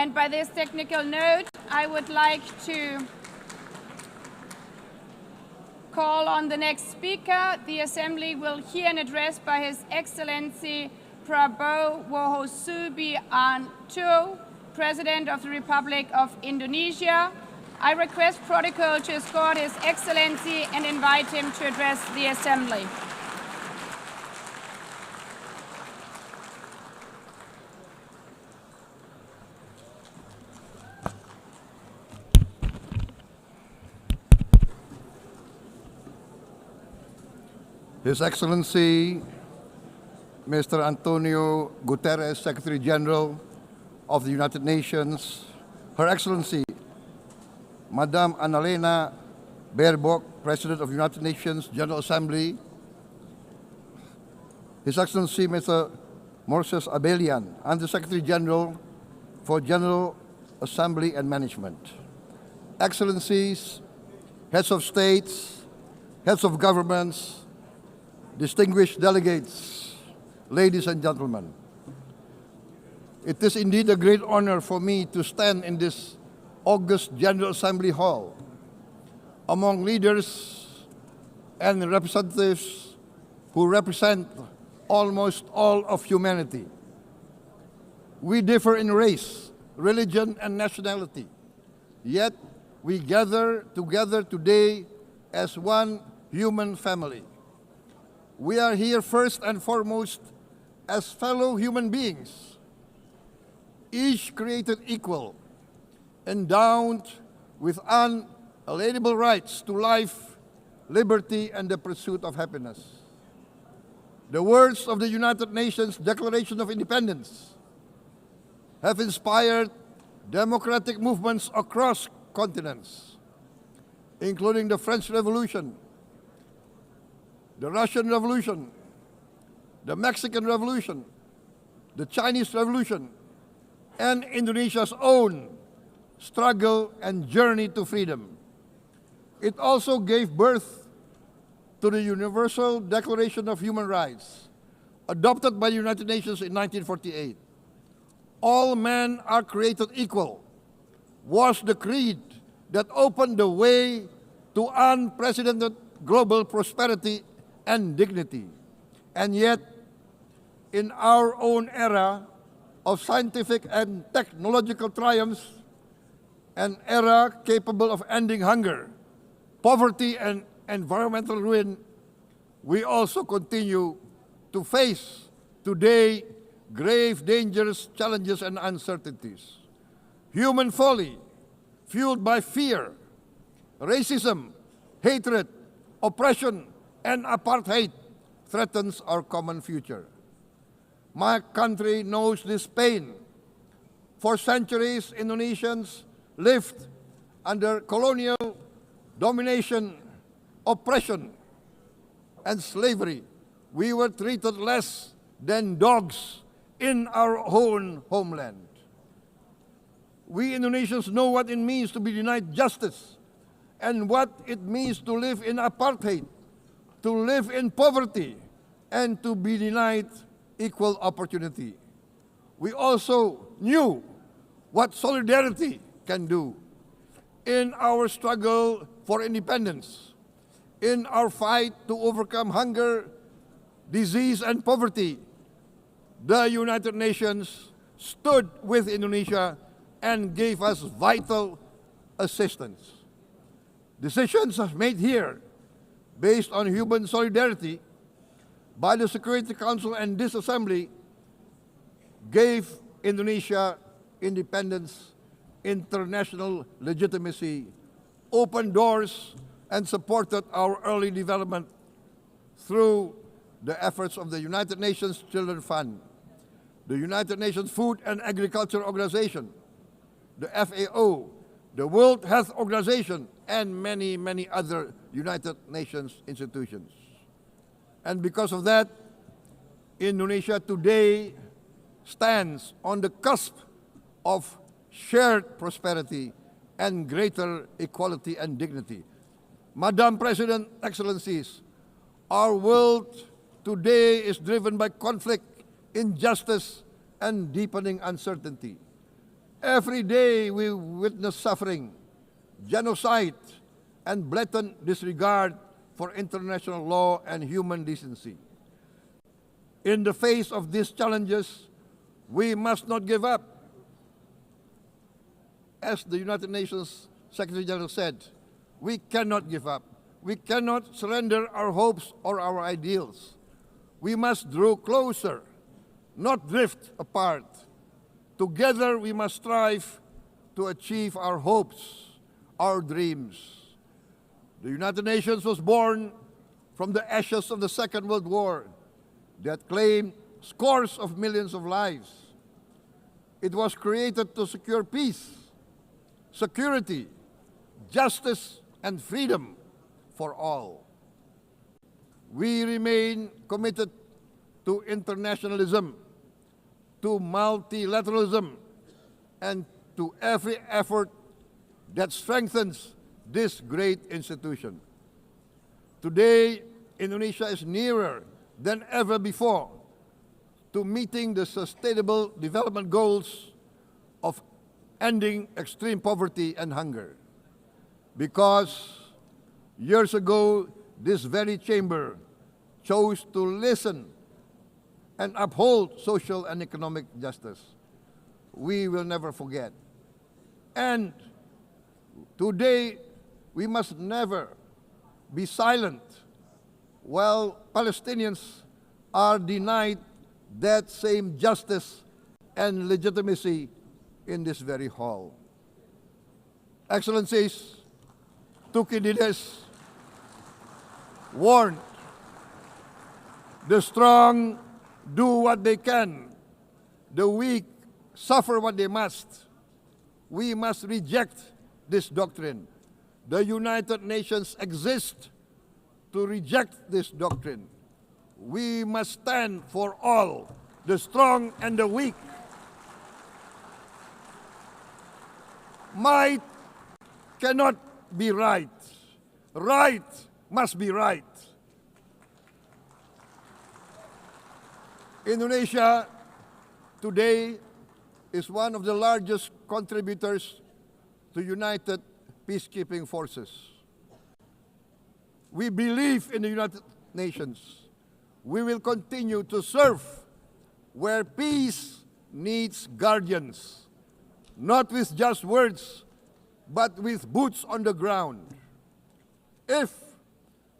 And by this technical note, I would like to call on the next speaker. The Assembly will hear an address by His Excellency Prabowo Subianto, President of the Republic of Indonesia. I request protocol to escort His Excellency and invite him to address the Assembly. His Excellency, Mr. Antonio Guterres, Secretary General of the United Nations, Her Excellency, Madame Annalena Baerbock, President of the United Nations General Assembly, His Excellency, Mr. Moses Abelian, Under-Secretary General for General Assembly and Management, Excellencies, Heads of States, Heads of Governments, distinguished delegates, ladies and gentlemen. It is indeed a great honor for me to stand in this August General Assembly Hall among leaders and representatives who represent almost all of humanity. We differ in race, religion, and nationality, yet we gather together today as one human family. We are here first and foremost as fellow human beings, each created equal, endowed with unalienable rights to life, liberty, and the pursuit of happiness. The words of the United Nations Declaration of Independence have inspired democratic movements across continents, including the French Revolution, the Russian Revolution, the Mexican Revolution, the Chinese Revolution, and Indonesia's own struggle and journey to freedom. It also gave birth to the Universal Declaration of Human Rights, adopted by the United Nations in 1948. All men are created equal was the creed that opened the way to unprecedented global prosperity and dignity. And yet, in our own era of scientific and technological triumphs, an era capable of ending hunger, poverty, and environmental ruin, we also continue to face today grave dangers, challenges, and uncertainties. Human folly, fueled by fear, racism, hatred, oppression, and apartheid, threatens our common future. My country knows this pain. For centuries, Indonesians lived under colonial domination, oppression, and slavery. We were treated less than dogs in our own homeland. We Indonesians know what it means to be denied justice and what it means to live in apartheid, to live in poverty, and to be denied equal opportunity. We also knew what solidarity can do in our struggle for independence, in our fight to overcome hunger, disease, and poverty. The United Nations stood with Indonesia and gave us vital assistance. Decisions made here based on human solidarity by the Security Council and this Assembly gave Indonesia independence, international legitimacy, opened doors, and supported our early development through the efforts of the United Nations Children's Fund, the United Nations Food and Agriculture Organization, the FAO, the World Health Organization, and many, many other United Nations institutions. And because of that, Indonesia today stands on the cusp of shared prosperity and greater equality and dignity. Madam President, Excellencies, our world today is driven by conflict, injustice, and deepening uncertainty. Every day we witness suffering, genocide, and blatant disregard for international law and human decency. In the face of these challenges, we must not give up. As the United Nations Secretary General said, we cannot give up. We cannot surrender our hopes or our ideals. We must draw closer, not drift apart. Together we must strive to achieve our hopes, our dreams. The United Nations was born from the ashes of the Second World War that claimed scores of millions of lives. It was created to secure peace, security, justice, and freedom for all. We remain committed to internationalism, to multilateralism, and to every effort that strengthens this great institution. Today, Indonesia is nearer than ever before to meeting the Sustainable Development Goals of ending extreme poverty and hunger. Because years ago, this very chamber chose to listen and uphold social and economic justice. We will never forget. And today, we must never be silent while Palestinians are denied that same justice and legitimacy in this very hall. Excellencies, Thucydides warned, the strong do what they can, the weak suffer what they must. We must reject this doctrine. The United Nations exist to reject this doctrine. We must stand for all, the strong and the weak. Might cannot be right. Right must be right. Indonesia today is one of the largest contributors to United Peacekeeping Forces. We believe in the United Nations. We will continue to serve where peace needs guardians, not with just words, but with boots on the ground. If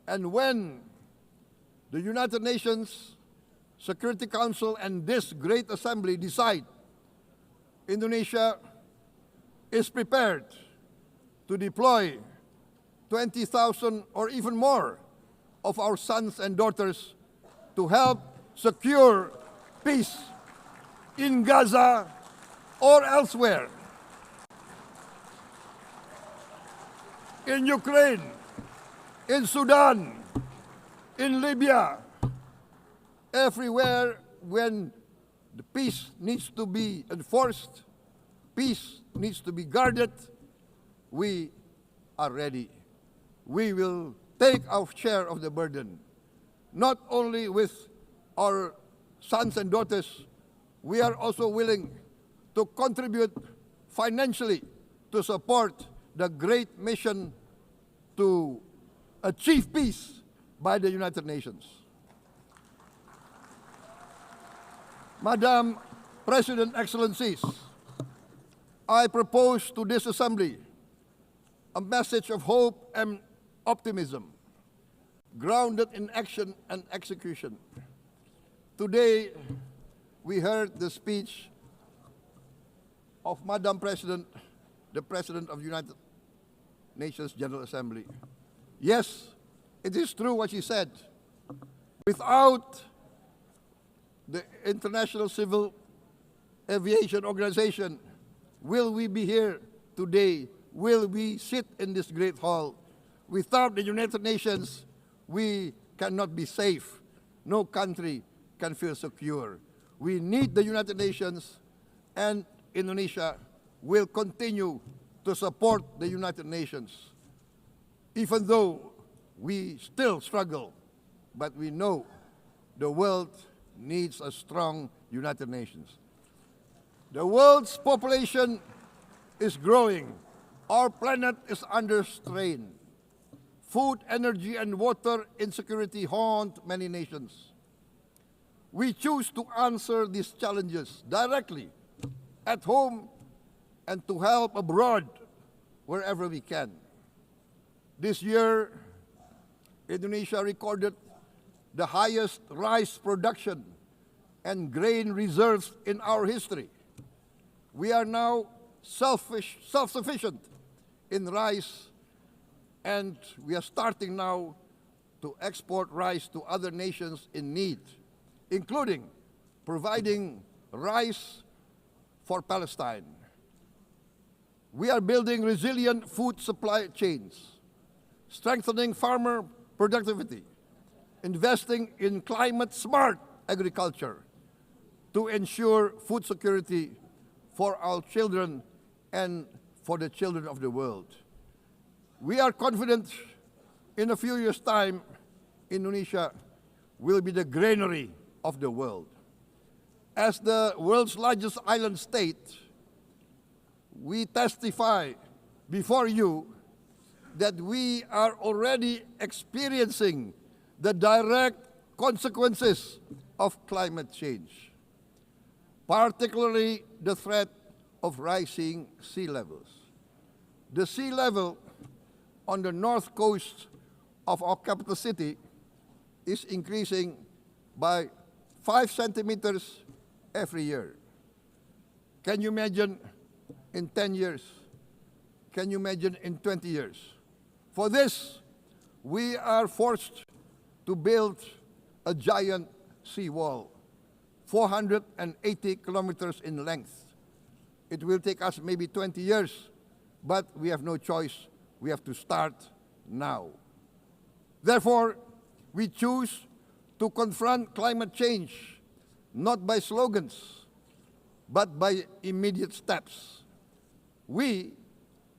and when the United Nations Security Council and this great assembly decide Indonesia is prepared to deploy 20,000 or even more of our sons and daughters to help secure peace in Gaza or elsewhere, in Ukraine, in Sudan, in Libya, everywhere when the peace needs to be enforced, peace needs to be guarded, we are ready. We will take our share of the burden, not only with our sons and daughters, we are also willing to contribute financially to support the great mission to achieve peace by the United Nations. Madam President, Excellencies, I propose to this Assembly a message of hope and optimism, grounded in action and execution. Today, we heard the speech of Madam President, the President of the United Nations General Assembly. Yes, it is true what she said. Without the International Civil Aviation Organization, will we be here today? Will we sit in this great hall? Without the United Nations, we cannot be safe. No country can feel secure. We need the United Nations, and Indonesia will continue to support the United Nations, even though we still struggle, but we know the world needs a strong United Nations. The world's population is growing. Our planet is under strain. Food, energy, and water insecurity haunt many nations. We choose to answer these challenges directly at home and to help abroad wherever we can. This year, Indonesia recorded the highest rice production and grain reserves in our history. We are now self-sufficient in rice, and we are starting now to export rice to other nations in need, including providing rice for Palestine. We are building resilient food supply chains, strengthening farmer productivity, investing in climate-smart agriculture to ensure food security for our children and for the children of the world. We are confident in a few years' time, Indonesia will be the granary of the world. As the world's largest island state, we testify before you that we are already experiencing the direct consequences of climate change, particularly the threat of rising sea levels. The sea level on the north coast of our capital city is increasing by 5 centimeters every year. Can you imagine in 10 years? Can you imagine in 20 years? For this, we are forced to build a giant seawall, 480 kilometers in length. It will take us maybe 20 years, but we have no choice. We have to start now. Therefore, we choose to confront climate change, not by slogans, but by immediate steps. We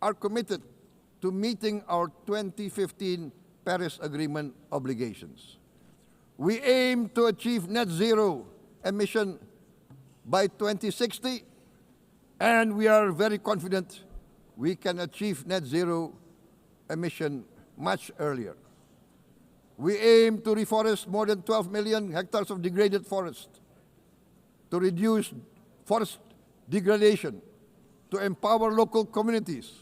are committed to meeting our 2015 Paris Agreement obligations. We aim to achieve net zero emission by 2060, and we are very confident we can achieve net zero emission much earlier. We aim to reforest more than 12 million hectares of degraded forest, to reduce forest degradation, to empower local communities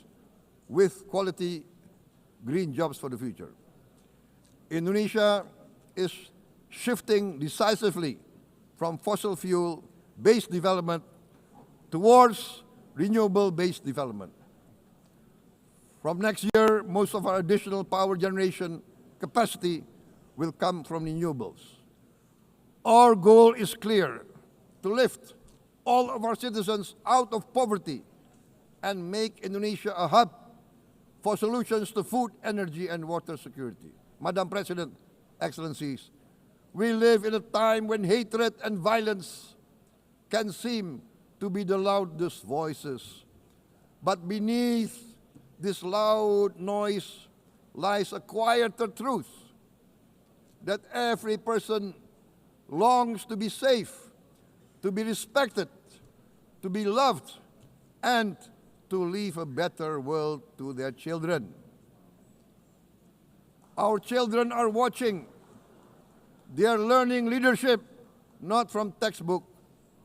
with quality green jobs for the future. Indonesia is shifting decisively from fossil fuel-based development towards renewable-based development. From next year, most of our additional power generation capacity will come from renewables. Our goal is clear: to lift all of our citizens out of poverty and make Indonesia a hub for solutions to food, energy, and water security. Madam President, Excellencies, we live in a time when hatred and violence can seem to be the loudest voices. But beneath this loud noise lies a quieter truth, that every person longs to be safe, to be respected, to be loved, and to leave a better world to their children. Our children are watching. They are learning leadership, not from textbook,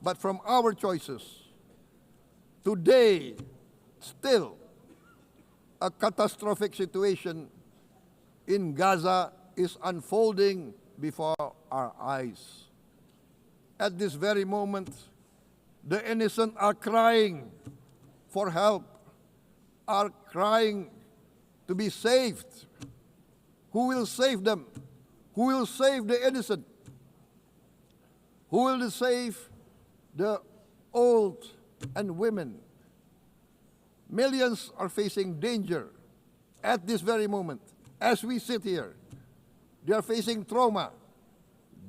but from our choices. Today, still, a catastrophic situation in Gaza is unfolding before our eyes. At this very moment, the innocent are crying for help, are crying to be saved. Who will save them? Who will save the innocent? Who will save the old and women? Millions are facing danger at this very moment. As we sit here, they are facing trauma.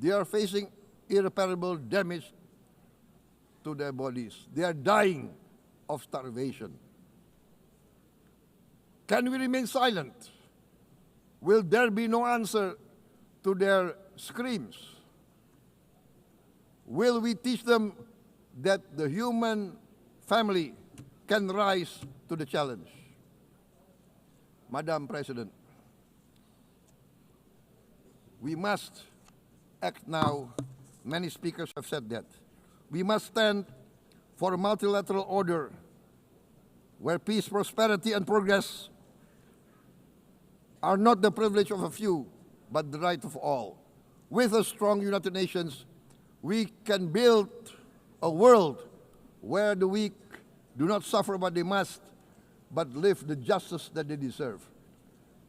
They are facing irreparable damage to their bodies. They are dying of starvation. Can we remain silent? Will there be no answer to their screams? Will we teach them that the human family can rise to the challenge. Madam President, we must act now. Many speakers have said that. We must stand for a multilateral order where peace, prosperity, and progress are not the privilege of a few, but the right of all. With a strong United Nations, we can build a world where the weak do not suffer what they must, but live the justice that they deserve.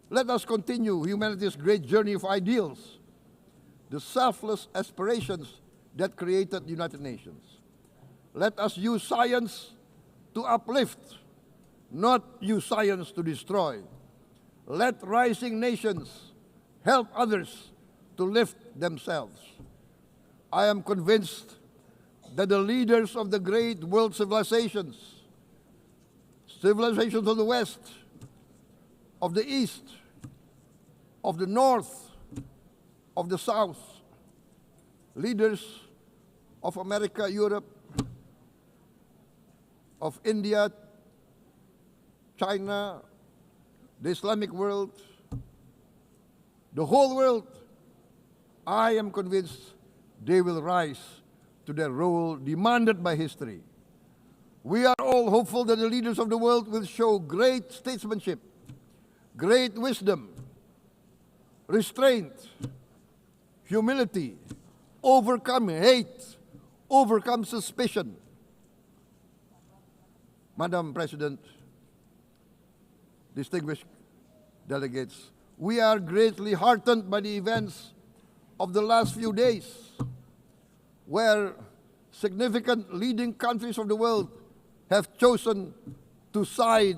Let us continue humanity's great journey of ideals, the selfless aspirations that created the United Nations. Let us use science to uplift, not use science to destroy. Let rising nations help others to lift themselves. I am convinced that the leaders of the great world civilizations of the West, of the East, of the North, of the South, leaders of America, Europe, of India, China, the Islamic world, the whole world, I am convinced they will rise to their role demanded by history. We are all hopeful that the leaders of the world will show great statesmanship, great wisdom, restraint, humility, overcome hate, overcome suspicion. Madam President, distinguished delegates, we are greatly heartened by the events of the last few days, where significant leading countries of the world have chosen to side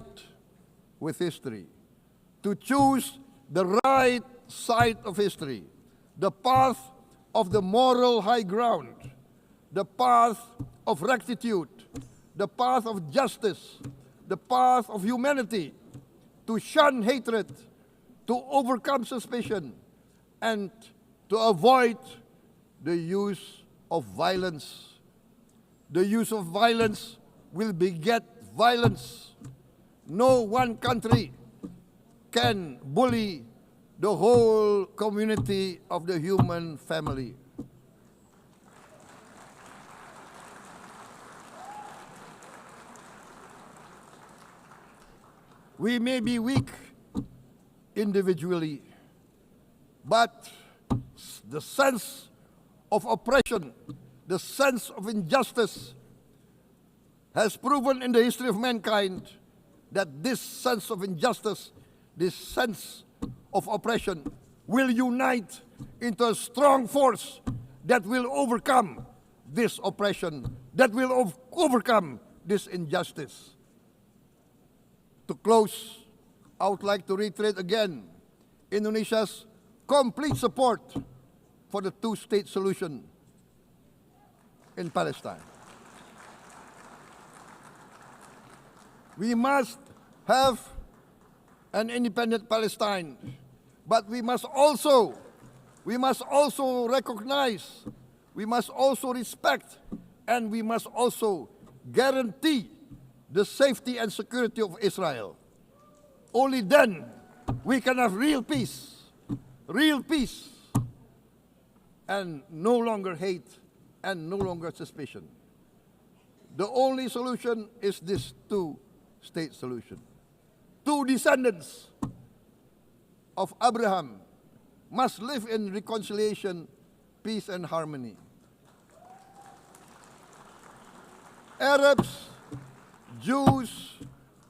with history, to choose the right side of history, the path of the moral high ground, the path of rectitude, the path of justice, the path of humanity, to shun hatred, to overcome suspicion, and to avoid the use of violence. The use of violence will beget violence. No one country can bully the whole community of the human family. We may be weak individually, but the sense of oppression, the sense of injustice has proven in the history of mankind that this sense of injustice, this sense of oppression will unite into a strong force that will overcome this oppression, that will overcome this injustice. To close, I would like to reiterate again Indonesia's complete support for the two-state solution in Palestine. We must have an independent Palestine, but we must also recognize, we must also respect, and we must also guarantee the safety and security of Israel. Only then we can have real peace, and no longer hate and no longer suspicion. The only solution is this two-state solution. Two descendants of Abraham must live in reconciliation, peace, and harmony. Arabs, Jews,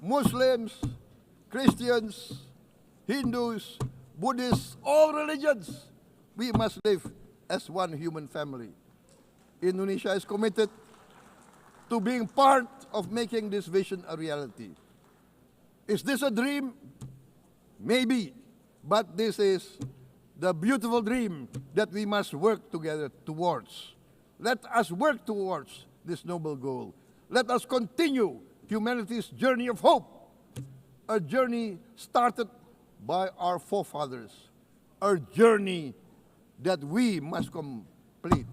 Muslims, Christians, Hindus, Buddhists, all religions, we must live as one human family. Indonesia is committed to being part of making this vision a reality. Is this a dream? Maybe, but this is the beautiful dream that we must work together towards. Let us work towards this noble goal. Let us continue humanity's journey of hope, a journey started by our forefathers, a journey that we must complete.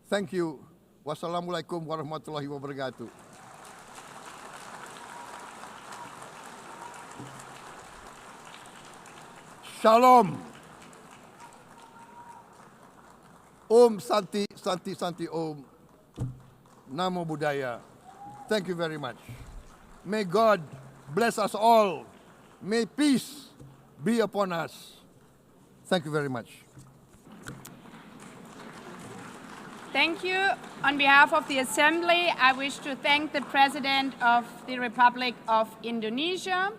Thank you. Wassalamualaikum warahmatullahi wabarakatuh. Shalom. Om Santi, Santi, Santi Om. Namo Buddhaya. Thank you very much. May God bless us all. May peace be upon us. Thank you very much. Thank you. On behalf of the Assembly, I wish to thank the President of the Republic of Indonesia